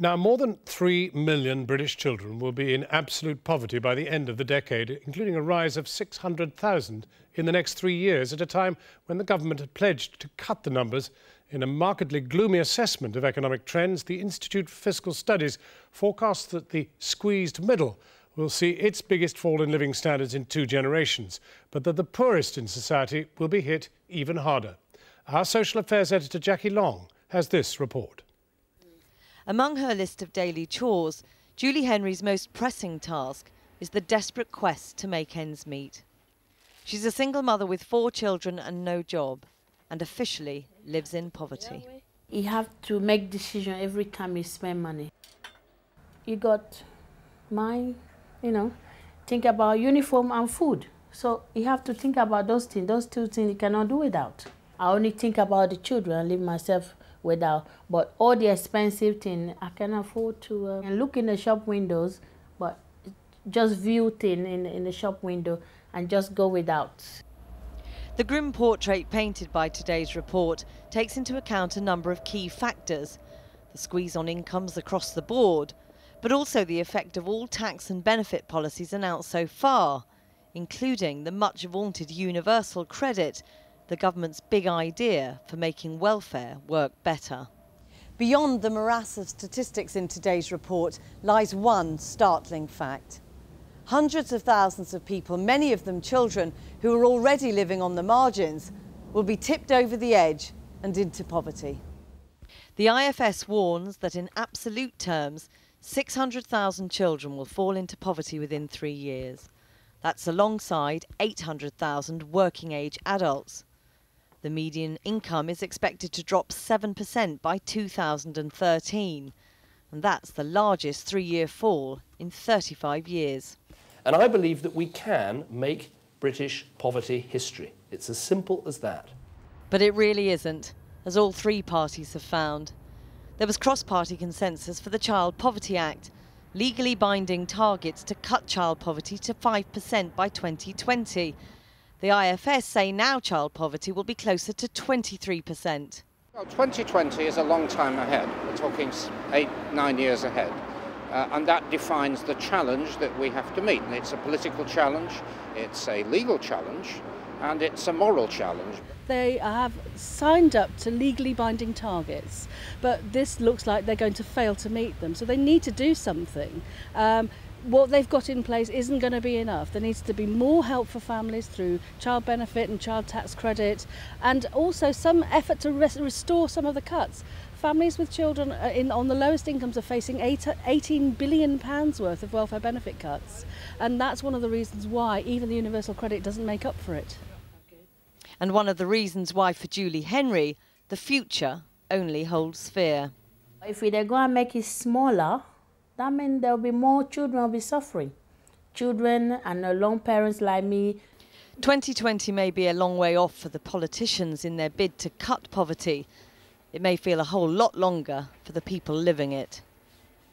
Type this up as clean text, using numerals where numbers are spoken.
Now, more than 3 million British children will be in absolute poverty by the end of the decade, including a rise of 600,000 in the next 3 years, at a time when the government had pledged to cut the numbers. In a markedly gloomy assessment of economic trends, the Institute for Fiscal Studies forecasts that the squeezed middle will see its biggest fall in living standards in 2 generations, but that the poorest in society will be hit even harder. Our social affairs editor Jackie Long has this report. Among her list of daily chores, Julie Henry's most pressing task is the desperate quest to make ends meet. She's a single mother with 4 children and no job, and officially lives in poverty. You have to make decisions every time you spend money. You got mind, think about uniform and food. So you have to think about those things. Those 2 things you cannot do without. I only think about the children and leave myself without. But all the expensive things I can afford to and look in the shop windows, but just view things in the shop window and just go without. The grim portrait painted by today's report takes into account a number of key factors: the squeeze on incomes across the board, but also the effect of all tax and benefit policies announced so far, including the much vaunted universal credit, the government's big idea for making welfare work better. Beyond the morass of statistics in today's report lies one startling fact. Hundreds of thousands of people, many of them children, who are already living on the margins, will be tipped over the edge and into poverty. The IFS warns that in absolute terms, 600,000 children will fall into poverty within 3 years. That's alongside 800,000 working-age adults. The median income is expected to drop 7% by 2013, and that's the largest 3-year fall in 35 years. And I believe that we can make British poverty history. It's as simple as that. But it really isn't, as all 3 parties have found. There was cross-party consensus for the Child Poverty Act, legally binding targets to cut child poverty to 5% by 2020. The IFS say now child poverty will be closer to 23%. Well, 2020 is a long time ahead. We're talking 8-9 years ahead. And that defines the challenge that we have to meet. And it's a political challenge, it's a legal challenge, and it's a moral challenge. They have signed up to legally binding targets, but this looks like they're going to fail to meet them. So they need to do something. What they've got in place isn't going to be enough. There needs to be more help for families through child benefit and child tax credit, and also some effort to restore some of the cuts. Families with children on the lowest incomes are facing £18 billion worth of welfare benefit cuts, and that's one of the reasons why even the universal credit doesn't make up for it. And one of the reasons why, for Julie Henry, the future only holds fear. If they're going to make it smaller, that means there will be more children will be suffering. Children and alone parents like me. 2020 may be a long way off for the politicians in their bid to cut poverty. It may feel a whole lot longer for the people living it.